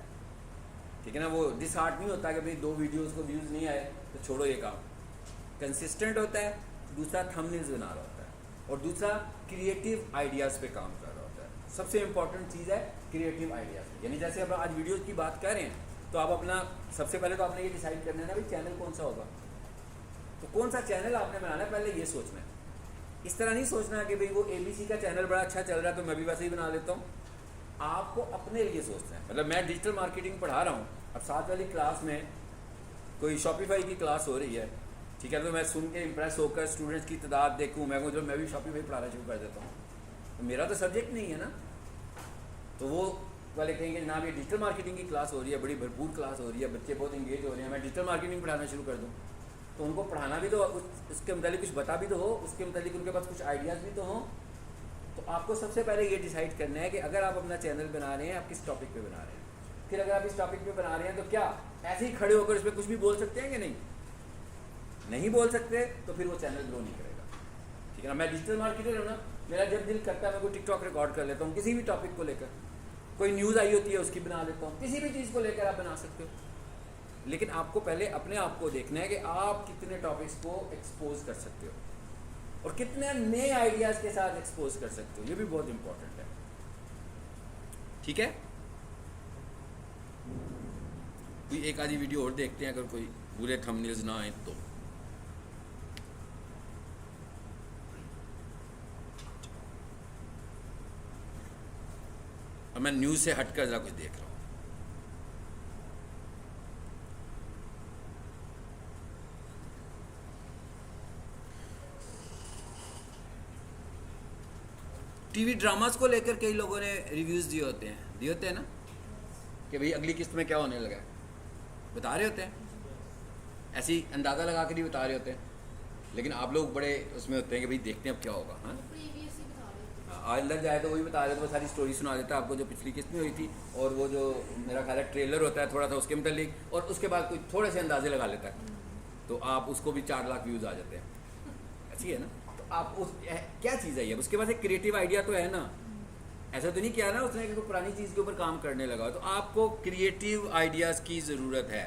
Speaker 1: ठीक है ना, वो डिसहार्ट नहीं होता कि भाई 2 वीडियोस को व्यूज़ नहीं आए तो छोड़ो ये काम। कंसिस्टेंट होता है, दूसरा थंबनेल्स बना रहा होता है, और दूसरा क्रिएटिव आइडियाज़ पे काम कर रहा होता है। सबसे इंपॉर्टेंट चीज़ है क्रिएटिव आइडियाज़। यानी जैसे अब आज वीडियोज़ की बात कर रहे हैं तो आप अपना सबसे पहले तो आपने ये डिसाइड करना है ना भाई चैनल कौन सा होगा, तो कौन सा चैनल आपने बनाना है पहले ये सोचना है। इस तरह नहीं सोचना कि भाई वो ABC का चैनल बड़ा अच्छा चल रहा है तो मैं भी वैसे ही बना लेता हूँ। आपको अपने लिए सोचना है। मतलब मैं डिजिटल मार्केटिंग पढ़ा रहा हूँ, अब साथ वाली क्लास में कोई शॉपिफाई की क्लास हो रही है, ठीक है, तो मैं सुन के इम्प्रेस होकर स्टूडेंट्स की तादाद देखूँ, मैं जो मैं भी शॉपिफाई पढ़ाना शुरू कर देता हूँ, तो मेरा तो सब्जेक्ट नहीं है ना। तो वो वाले कहेंगे जनाब ये डिजिटल मार्केटिंग की क्लास हो रही है, बड़ी भरपूर क्लास हो रही है, बच्चे बहुत इंगेज हो रहे हैं, मैं डिजिटल मार्केटिंग पढ़ाना शुरू कर दूँ, तो उनको पढ़ाना भी तो उसके मतलब कुछ बता भी तो हो, उसके मतलब उनके पास कुछ आइडियाज़ भी तो हों। तो आपको सबसे पहले ये डिसाइड करना है कि अगर आप अपना चैनल बना रहे हैं आप किस टॉपिक पे बना रहे हैं। फिर अगर आप इस टॉपिक पे बना रहे हैं तो क्या ऐसे ही खड़े होकर इसमें कुछ भी बोल सकते हैं कि नहीं? नहीं बोल सकते तो फिर वो चैनल ग्रो नहीं करेगा, ठीक है ना। मैं डिजिटल मार्केटर हूँ ना, मेरा जब दिल करता है मैं कोई टिकटॉक रिकॉर्ड कर लेता हूँ किसी भी टॉपिक को लेकर, कोई न्यूज़ आई होती है उसकी बना लेता हूँ, किसी भी चीज़ को लेकर आप बना सकते हो। लेकिन आपको पहले अपने आप को देखना है कि आप कितने टॉपिक्स को एक्सपोज कर सकते हो और कितने नए आइडियाज़ के साथ एक्सपोज कर सकते हो, ये भी बहुत इंपॉर्टेंट है, ठीक है। कोई एक आधी वीडियो और देखते हैं, अगर कोई बुरे थंबनेल्स ना आए तो। अब मैं न्यूज़ से हटकर जरा कुछ देख रहा हूँ। टीवी ड्रामास को लेकर कई लोगों ने रिव्यूज़ दिए होते हैं ना, कि भाई अगली किस्त में क्या होने लगा है, बता रहे होते हैं, ऐसे ही अंदाज़ा लगा कर ही बता रहे होते हैं। लेकिन आप लोग बड़े उसमें होते हैं कि भाई देखते हैं अब क्या होगा। हाँ, आज अंदर जाए तो वही बता रहे थे, वो सारी स्टोरी सुना देता है आपको जो पिछली किस्त में हुई थी, और वो जो मेरा ख्याल है ट्रेलर होता है थोड़ा सा उसके मतलब, और उसके बाद कोई थोड़े से अंदाजे लगा लेता है, तो आप उसको भी 4 लाख व्यूज़ आ जाते हैं। अच्छी है ना। तो आप उस क्या चीज़ है ये, उसके पास एक क्रिएटिव आइडिया तो है ना, ऐसा तो नहीं किया ना उसने कि कोई पुरानी चीज़ के ऊपर काम करने लगा। तो आपको क्रिएटिव आइडियाज़ की ज़रूरत है।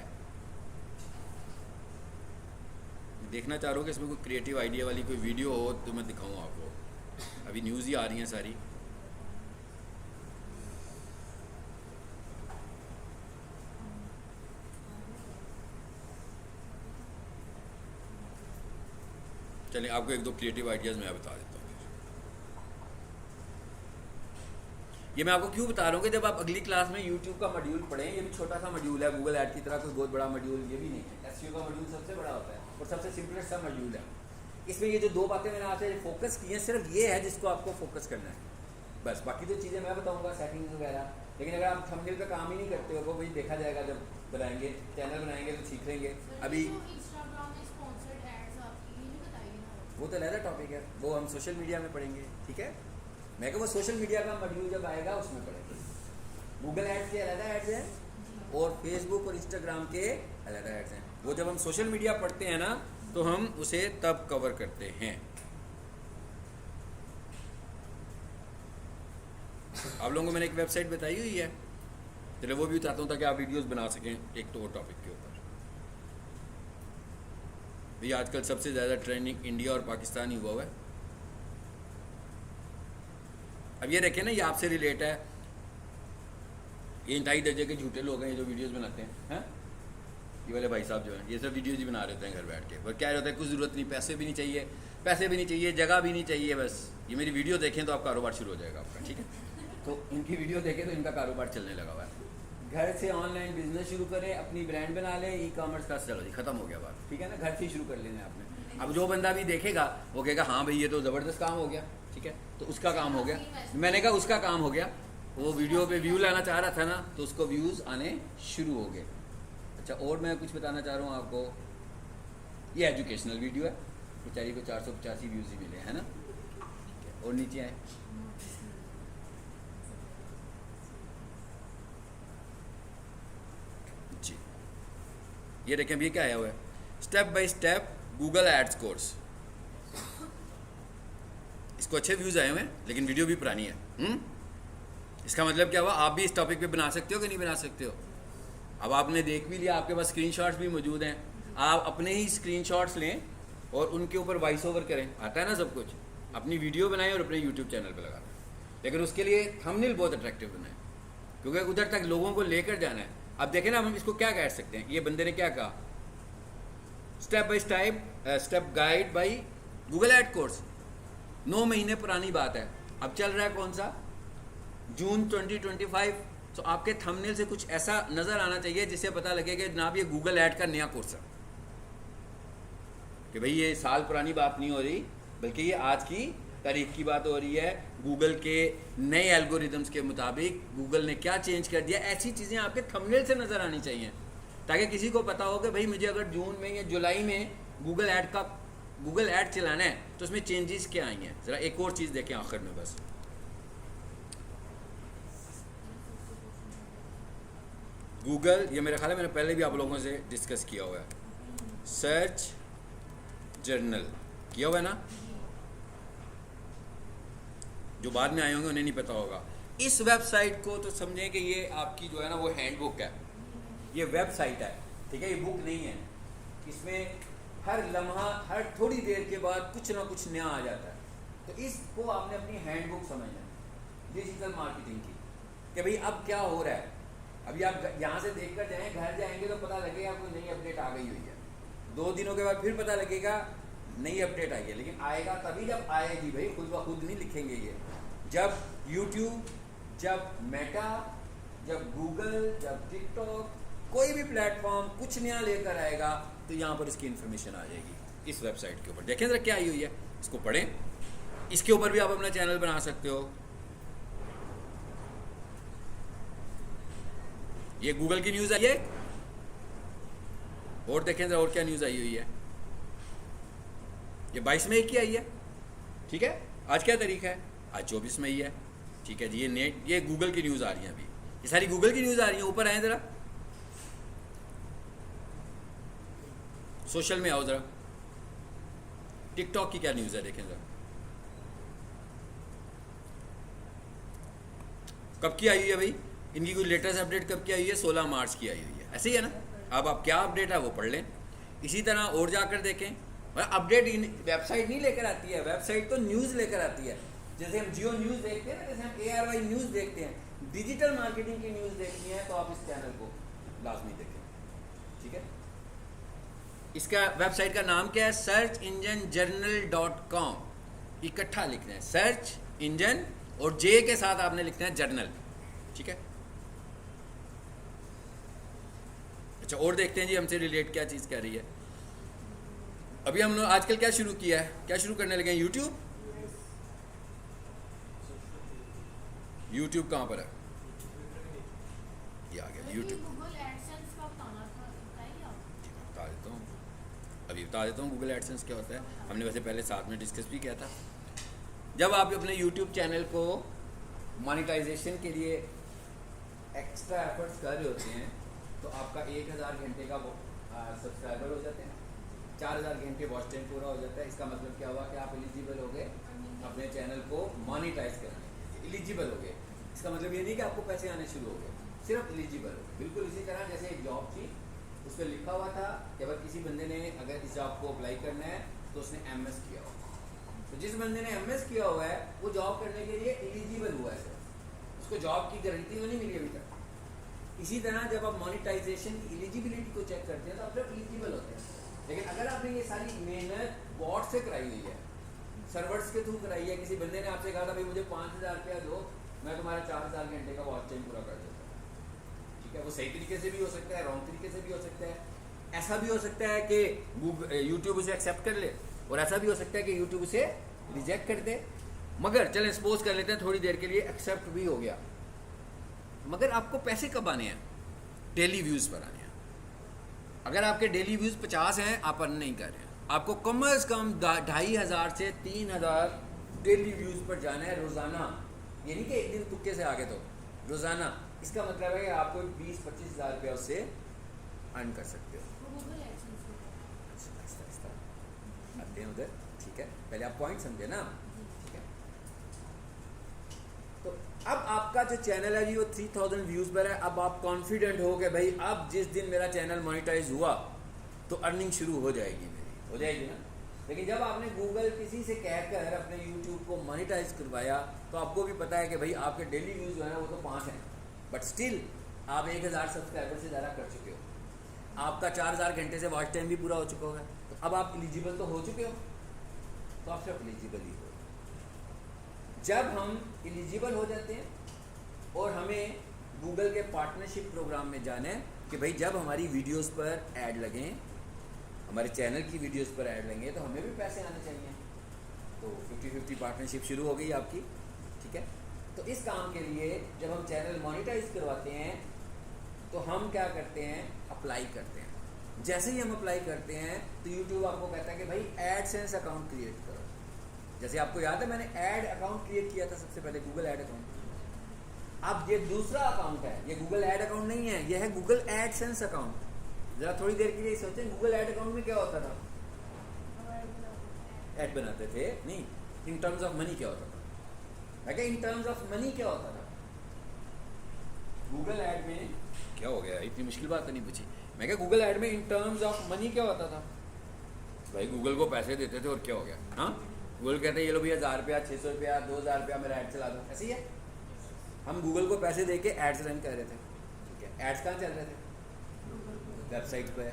Speaker 1: देखना चाह रहा हूँ कि इसमें कोई क्रिएटिव आइडिया वाली कोई वीडियो हो तो मैं दिखाऊँ आपको। अभी न्यूज़ ही आ रही हैं सारी। चलिए आपको 1-2 क्रिएटिव आइडियाज़ मैं बता देता हूँ। ये मैं आपको क्यों बता रहा हूँ कि जब आप अगली क्लास में YouTube का मॉड्यूल पढ़ें, ये भी छोटा सा मॉड्यूल है, गूगल ऐड की तरह कोई बहुत बड़ा मॉड्यूल ये भी नहीं है। SEO का मॉड्यूल सबसे बड़ा होता है और सबसे सिंपलेस्ट सा मॉड्यूल है। इसमें ये जो 2 बातें मैंने आपसे फोकस की हैं, सिर्फ ये है जिसको आपको फोकस करना है, बस। बाकी तो चीज़ें मैं बताऊँगा, सेटिंग्स वगैरह। लेकिन अगर आप थंबनेल का काम ही नहीं करते हो तो वही देखा जाएगा, जब बनाएंगे चैनल बनाएंगे तो सीख लेंगे। अभी वो तो अलग टॉपिक है, वो हम सोशल मीडिया में पढ़ेंगे, ठीक है। मैं कहूँ वो सोशल मीडिया का मॉड्यूल जब आएगा उसमें पढ़ेंगे। गूगल एड्स के अलग एड्स हैं और फेसबुक और इंस्टाग्राम के अलग एड्स हैं। वो जब हम सोशल मीडिया पढ़ते हैं ना तो हम उसे तब कवर करते हैं। आप लोगों को मैंने एक वेबसाइट बताई हुई है, चलो वो भी बताता हूँ ताकि आप वीडियोस बना सकें एक तो टॉपिक के ऊपर। भाई आजकल सबसे ज़्यादा ट्रेंडिंग इंडिया और पाकिस्तान ही हुआ है। अब ये देखें ना, ये आपसे रिलेट है, ये इंतहाई दर्जे के झूठे लोग हैं ये जो वीडियोस बनाते हैं। ये वाले भाई साहब जो हैं ये सब वीडियोस ही बना रहते हैं घर बैठ के। और क्या होता है, कुछ ज़रूरत नहीं, पैसे भी नहीं चाहिए, जगह भी नहीं चाहिए, बस ये मेरी वीडियो देखें तो आप कारोबार शुरू हो जाएगा आपका, ठीक है। तो इनकी वीडियो देखें तो इनका कारोबार चलने लगा हुआ है। घर से ऑनलाइन बिजनेस शुरू करें, अपनी ब्रांड बना लें, ई-कॉमर्स का चलो जी खत्म हो गया बात, ठीक है ना। घर से ही शुरू कर लेना आपने। अब जो बंदा भी देखेगा वो कहेगा हाँ भाई ये तो ज़बरदस्त काम हो गया, ठीक है, तो उसका काम हो गया। मैंने कहा उसका काम हो गया, वो वीडियो पे व्यू लाना चाह रहा था ना तो उसको व्यूज़ आने शुरू हो गए। अच्छा, और मैं कुछ बताना चाह रहा हूँ आपको, ये एजुकेशनल वीडियो है, बेचारी को 485 व्यूज़ ही मिले, है ना। और नीचे आए, जी ये देखें, ये क्या आया हुआ है, step by step Google ads course, इसको अच्छे व्यूज़ आए हुए हैं लेकिन वीडियो भी पुरानी है। इसका मतलब क्या हुआ, आप भी इस टॉपिक पे बना सकते हो कि नहीं बना सकते हो। अब आपने देख भी लिया, आपके पास स्क्रीनशॉट्स भी मौजूद हैं, आप अपने ही स्क्रीनशॉट्स लें और उनके ऊपर वॉइस ओवर करें, आता है ना सब कुछ, अपनी वीडियो बनाएं और अपने यूट्यूब चैनल पर लगा दें। लेकिन उसके लिए थंबनेल बहुत अट्रैक्टिव बनाएं, क्योंकि उधर तक लोगों को लेकर जाना है। अब देखें ना, हम इसको क्या कह सकते हैं, ये बंदे ने क्या कहा, step by step guide by Google ad course, 9 महीने पुरानी बात है। अब चल रहा है कौन सा, जून 2025। तो आपके थंबनेल से कुछ ऐसा नज़र आना चाहिए जिससे पता लगे कि जनाब ये गूगल ऐड का नया कोर्स है, कि भाई ये साल पुरानी बात नहीं हो रही, बल्कि ये आज की तारीख की बात हो रही है। गूगल के नए एल्गोरिदम्स के मुताबिक गूगल ने क्या चेंज कर दिया, ऐसी चीज़ें आपके थंबनेल से नज़र आनी चाहिए, ताकि किसी को पता हो कि भाई मुझे अगर जून में या जुलाई में गूगल ऐड चलाना है तो उसमें चेंजेस क्या आई हैं। ज़रा एक और चीज़ देखें आखिर में, बस गूगल, ये मेरे ख्याल है मैंने पहले भी आप लोगों से डिस्कस किया हुआ है, सर्च जर्नल किया हुआ है ना, जो बाद में आए होंगे उन्हें नहीं पता होगा। इस वेबसाइट को तो समझें कि ये आपकी जो है ना वो हैंडबुक है, ये वेबसाइट है, ठीक है, ये बुक नहीं है। इसमें हर लम्हा, हर थोड़ी देर के बाद कुछ ना कुछ नया आ जाता है। तो इसको आपने अपनी हैंडबुक समझना है डिजिटल मार्केटिंग की, कि भाई अब क्या हो रहा है। अभी आप यहाँ से देख कर जाएँ, घर जाएंगे तो पता लगेगा कोई नई अपडेट आ गई हुई है, 2 दिनों के बाद फिर पता लगेगा नई अपडेट आई है। लेकिन आएगा तभी जब आएगी भाई, खुद ब खुद नहीं लिखेंगे ये। जब यूट्यूब, जब मेटा, जब गूगल, जब टिकटॉक, कोई भी प्लेटफॉर्म कुछ नया लेकर आएगा तो यहाँ पर इसकी इन्फॉर्मेशन आ जाएगी इस वेबसाइट के ऊपर। देखें जरा क्या आई हुई है, इसको पढ़ें, इसके ऊपर भी आप अपना चैनल बना सकते हो। ये गूगल की न्यूज़ आई है, और देखें जरा और क्या न्यूज़ आई हुई है। ये 22 मई की आई है, ठीक है। आज क्या तारीख है, आज 24 मई है, ठीक है जी। ये गूगल की न्यूज़ आ रही है, अभी ये सारी गूगल की न्यूज़ आ रही है। ऊपर आए ज़रा, सोशल में आओ ज़रा, टिकटॉक की क्या न्यूज़ है देखें ज़रा, कब की आई हुई है भाई, इनकी कोई लेटेस्ट अपडेट कब की आई हुई है, 16 मार्च की आई हुई है, ऐसे ही है ना। अब आप क्या अपडेट है वो पढ़ लें। इसी तरह और जाकर देखें, अपडेट वेबसाइट नहीं लेकर आती है, वेबसाइट तो न्यूज़ लेकर आती है। जैसे हम जियो न्यूज़ देखते हैं ना, जैसे हम ARY न्यूज़ देखते हैं, डिजिटल मार्केटिंग की न्यूज़ देखनी है तो आप इस चैनल को लाजमी देखें, ठीक है। इसका वेबसाइट का नाम क्या है, searchenginejurnal.com, इकट्ठा लिखना है, सर्च इंजन और जे के साथ आपने लिखना है जर्नल, ठीक है। अच्छा, और देखते हैं जी हमसे रिलेट क्या चीज़ कर रही है। अभी हम लोग आजकल क्या शुरू किया है, क्या शुरू करने लगे हैं, यूट्यूब। यूट्यूब कहाँ पर है, ये आ गया यूट्यूब। बता देता हूँ, अभी बता देता हूँ गूगल एडसेंस क्या होता है। हमने वैसे पहले साथ में डिस्कस भी किया था। जब आप अपने यूट्यूब चैनल को मोनेटाइजेशन के लिए एक्स्ट्रा एफर्ट्स कर रहे होते हैं तो आपका 1000 घंटे का सब्सक्राइबर हो जाते हैं, 4000 घंटे वॉच टाइम पूरा हो जाता है। इसका मतलब क्या हुआ कि आप एलिजिबल हो गए अपने चैनल को मोनेटाइज करने, एलिजिबल हो गए। इसका मतलब ये नहीं कि आपको पैसे आने शुरू हो गए, सिर्फ एलिजिबल हो गए। बिल्कुल इसी तरह जैसे एक जॉब थी, उस पर लिखा हुआ था कि अगर किसी बंदे ने अगर इस जॉब को अप्लाई करना है तो उसने MS किया हो। तो जिस बंदे ने MS किया हुआ है वो जॉब करने के लिए एलिजिबल हुआ है, सर उसको जॉब की गारंटी तो नहीं मिली अभी तक। इसी तरह जब आप मोनेटाइजेशन की एलिजिबिलिटी को चेक करते हैं तो आप लोग एलिजिबल होते हैं। लेकिन अगर आपने ये सारी मेहनत बॉट से कराई हुई है, सर्वर्स के थ्रू कराई है, किसी बंदे ने आपसे कहा था भाई मुझे 5000 रुपया दो, मैं तुम्हारा 4000 घंटे का वॉच टाइम पूरा कर देता हूँ, ठीक है। वो सही तरीके से भी हो सकता है, रॉन्ग तरीके से भी हो सकता है। ऐसा भी हो सकता है कि यूट्यूब उसे एक्सेप्ट कर ले, और ऐसा भी हो सकता है कि यूट्यूब उसे रिजेक्ट कर दे। मगर चलें सपोज कर लेते हैं थोड़ी देर के लिए एक्सेप्ट भी हो गया, मगर आपको पैसे कब आने हैं, डेली व्यूज़ पर आने हैं। अगर आपके डेली व्यूज़ 50 हैं, आप अर्न नहीं कर रहे हैं, आपको कम से कम 2500 से 3000 डेली व्यूज़ पर जाना है रोज़ाना। ये नहीं कि एक दिन तुक्के से आगे, तो रोज़ाना। इसका मतलब है कि आपको 20-25 हज़ार रुपया उससे अर्न कर सकते हो। आते हैं उधर, ठीक है, पहले आप पॉइंट समझे ना, ठीक है। तो अब आपका जो चैनल है जी वो 3000 व्यूज पर है। अब आप कॉन्फिडेंट हो कि भाई अब जिस दिन मेरा चैनल मोनेटाइज हुआ तो अर्निंग शुरू हो जाएगी मेरी, हो जाएगी ना। लेकिन जब आपने गूगल किसी से कहकर अपने यूट्यूब को मोनेटाइज करवाया तो आपको भी पता है कि भाई आपके डेली व्यूज जो है ना वो तो 5 हैं, बट स्टिल आप 1000 सब्सक्राइबर से ज़्यादा कर चुके हो, आपका 4000 घंटे से वॉच टाइम भी पूरा हो चुका होगा, तो अब आप एलिजिबल तो हो चुके हो, तो आप सिर्फ एलिजिबल ही हो। जब हम एलिजिबल हो जाते हैं और हमें गूगल के पार्टनरशिप प्रोग्राम में जाना है कि भाई जब हमारी वीडियोस पर ऐड लगें, हमारे चैनल की वीडियोस पर ऐड लेंगे तो हमें भी पैसे आने चाहिए, तो 50-50 पार्टनरशिप शुरू हो गई आपकी, ठीक है। तो इस काम के लिए जब हम चैनल मोनेटाइज करवाते हैं तो हम क्या करते हैं, अप्लाई करते हैं। जैसे ही हम अप्लाई करते हैं तो यूट्यूब आपको कहता है कि भाई एडसेंस अकाउंट क्रिएट करो। जैसे आपको याद है मैंने ऐड अकाउंट क्रिएट किया था सबसे पहले, गूगल ऐड अकाउंट। अब ये दूसरा अकाउंट है, ये गूगल ऐड अकाउंट नहीं है, ये है गूगल एडसेंस अकाउंट। जरा थोड़ी देर के लिए सोचें, गूगल ऐड अकाउंट में क्या होता था, ऐड बनाते थे, नहीं, इन टर्म्स ऑफ मनी क्या होता था, मैं क्या इन टर्म्स ऑफ मनी क्या होता था गूगल ऐड में, क्या हो गया, इतनी मुश्किल बात तो नहीं पूछी, मैं क्या गूगल ऐड में इन टर्म्स ऑफ मनी क्या होता था, भाई गूगल को पैसे देते थे और क्या हो गया, हाँ, गूगल कहते हैं ये लो भैया 1000 रुपया, 600 रुपया, 2000 रुपया मेरा ऐड चला दो, ऐसे ही है। हम गूगल को पैसे दे के एड्स रन कर रहे थे, ठीक है। एड्स कहाँ चल रहे थे, वेबसाइट पे,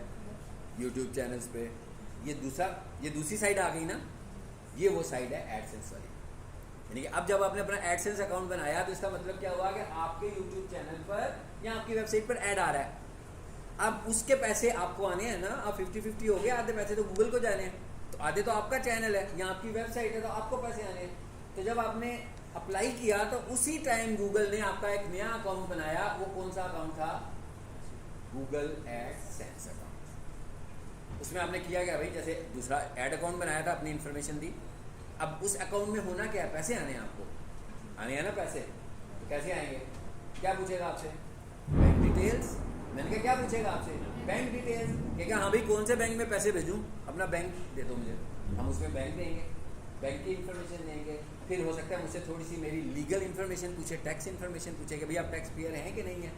Speaker 1: यूट्यूब चैनल्स पे। ये दूसरी साइड आ गई ना, ये वो साइड है एडसेंस वाली। यानी कि अब जब आपने अपना एडसेंस अकाउंट बनाया तो इसका मतलब क्या हुआ कि आपके यूट्यूब चैनल पर या आपकी वेबसाइट पर ऐड आ रहा है, अब उसके पैसे आपको आने हैं ना, अब 50-50 हो गए, आधे पैसे तो गूगल को जाने हैं, तो आधे तो आपका चैनल है या आपकी वेबसाइट है तो आपको पैसे आने हैं। तो जब आपने अप्लाई किया तो उसी टाइम गूगल ने आपका एक नया अकाउंट बनाया, वो कौन सा अकाउंट था, गूगल एडसेंस अकाउंट। उसमें आपने किया क्या भाई, जैसे दूसरा ऐड अकाउंट बनाया था, अपनी इन्फॉर्मेशन दी, अब उस अकाउंट में होना क्या है, पैसे आने हैं आपको, आने हैं ना पैसे, तो कैसे आएंगे, क्या पूछेगा आपसे, बैंक डिटेल्स, मैंने कहा क्या पूछेगा आपसे, बैंक डिटेल्स, क्या हाँ भाई कौन से बैंक में पैसे भेजूँ, अपना बैंक दे दो मुझे, हम उसमें बैंक देंगे, बैंक की इन्फॉर्मेशन देंगे, फिर हो सकता है मुझसे थोड़ी सी मेरी लीगल इन्फॉर्मेशन पूछे, टैक्स इन्फॉर्मेशन पूछे कि भाई आप टैक्स पेयर हैं कि नहीं है,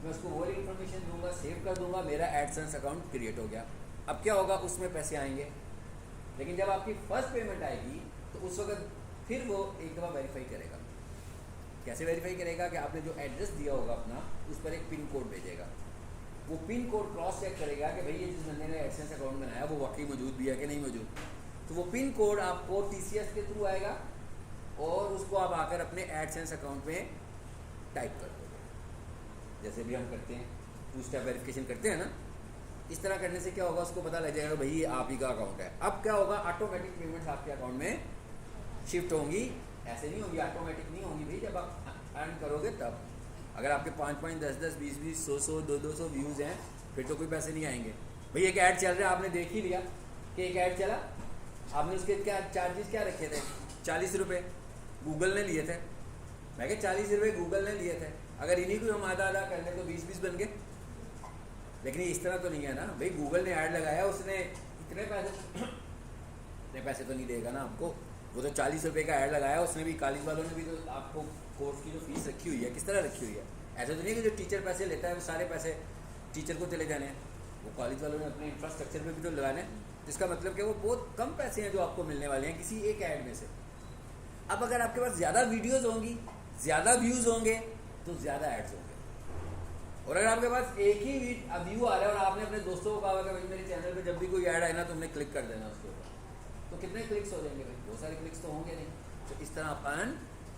Speaker 1: मैं उसको वो इन्फॉर्मेशन दूंगा, सेव कर दूंगा, मेरा एडसेंस अकाउंट क्रिएट हो गया। अब क्या होगा, उसमें पैसे आएंगे, लेकिन जब आपकी फर्स्ट पेमेंट आएगी तो उस वक्त फिर वो एक दफ़ा वेरीफाई करेगा। कैसे वेरीफाई करेगा कि आपने जो एड्रेस दिया होगा अपना, उस पर एक पिन कोड भेजेगा, वो पिन कोड क्रॉस चेक करेगा कि भाई ये जिस बंदे ने एडसेंस अकाउंट बनाया वो वाकई मौजूद भी है कि नहीं मौजूद, तो वो पिन कोड आपको TCS के थ्रू आएगा और उसको आप आकर अपने एडसेंस अकाउंट में टाइप कर दोगे, जैसे भी हम करते हैं 2 स्टेप वेरिफिकेशन करते हैं ना, इस तरह करने से क्या होगा, उसको पता लग जाएगा भाई ये आप ही का अकाउंट है। अब क्या होगा, ऑटोमेटिक पेमेंट्स आपके अकाउंट में शिफ्ट होंगी, ऐसे नहीं होंगी, ऑटोमेटिक नहीं होंगी भाई, जब आप अर्न करोगे तब। अगर आपके 5-5, 10-10, 20-20, 100-100, 200-200 व्यूज़ हैं फिर तो कोई पैसे नहीं आएंगे भाई। एक ऐड चल रहा है, आपने देख ही लिया कि एक ऐड चला, आपने उसके क्या चार्जेस क्या रखे थे, 40 रुपये गूगल ने लिए थे, मैं क्या 40 रुपये गूगल ने लिए थे, अगर इन्हीं को हम आधा आधा कर लें तो 20-20 बन गए। लेकिन इस तरह तो नहीं है ना भाई, गूगल ने ऐड लगाया, उसने इतने पैसे तो नहीं देगा ना आपको, वो तो 40 रुपये का ऐड लगाया उसने भी, कॉलेज वालों ने भी तो आपको कोर्स की जो फीस रखी हुई है किस तरह रखी हुई है, ऐसा तो नहीं है कि जो टीचर पैसे लेता है वो सारे पैसे टीचर को चले जाने हैं, वो कॉलेज वालों ने अपने इंफ्रास्ट्रक्चर पे भी तो लगाने हैं, जिसका मतलब कि वो बहुत कम पैसे हैं जो आपको मिलने वाले हैं किसी एक ऐड में से। अब अगर आपके पास ज़्यादा वीडियोज़ होंगी, ज़्यादा व्यूज़ होंगे तो ज़्यादा एड्स होंगे, और अगर आपके पास एक ही व्यू आ रहा है और आपने अपने दोस्तों को कहा कि भाई मेरे चैनल पे जब भी कोई ऐड आए ना तुमने क्लिक कर देना उसके ऊपर, तो कितने क्लिक्स हो जाएंगे भाई, बहुत सारे क्लिक्स तो होंगे नहीं, तो इस तरह आप अर्न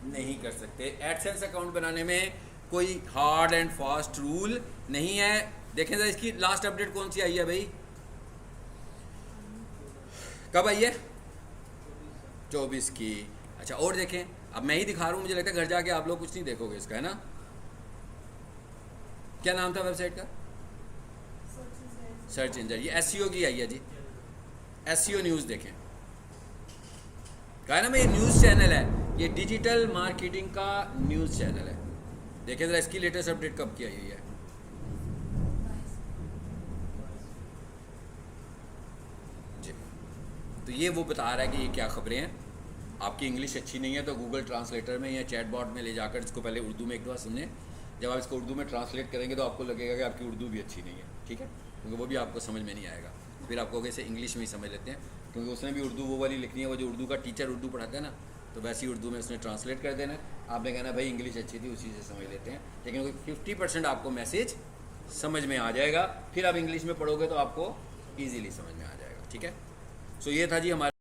Speaker 1: नहीं कर सकते। एडसेंस अकाउंट बनाने में कोई हार्ड एंड फास्ट रूल नहीं है। देखें जरा इसकी लास्ट अपडेट कौन सी आई है भाई, कब आई है, 24 की। अच्छा और देखें, अब मैं ही दिखा रहा हूँ, मुझे लगता है घर जाके आप लोग कुछ नहीं देखोगे इसका, है ना। क्या नाम था वेबसाइट का, सर्च इंजन, ये SEO की आई है जी, SEO न्यूज़ देखें, कहा ना मैं, ये न्यूज़ चैनल है, ये डिजिटल मार्केटिंग का न्यूज़ चैनल है। देखें जरा इसकी लेटेस्ट अपडेट कब की आई हुई है, जी तो ये वो बता रहा है कि ये क्या खबरें हैं। आपकी इंग्लिश अच्छी नहीं है तो गूगल ट्रांसलेटर में या चैट बॉट में ले जाकर इसको पहले उर्दू में एक बार सुने। जब आप इसको उर्दू में ट्रांसलेट करेंगे तो आपको लगेगा कि आपकी उर्दू भी अच्छी नहीं है, ठीक है, क्योंकि वो भी आपको समझ में नहीं आएगा। फिर आपको कैसे इंग्लिश में ही समझ लेते हैं, क्योंकि उसने भी उर्दू वो वाली लिखनी है, वो जो उर्दू का टीचर उर्दू पढ़ाता है ना, तो वैसी उर्दू में उसने ट्रांसलेट कर देना। आपने कहना भाई इंग्लिश अच्छी थी, उसी से समझ लेते हैं, लेकिन 50% आपको मैसेज समझ में आ जाएगा। फिर आप इंग्लिश में पढ़ोगे तो आपको ईजिली समझ में आ जाएगा, ठीक है। सो ये था जी हमारा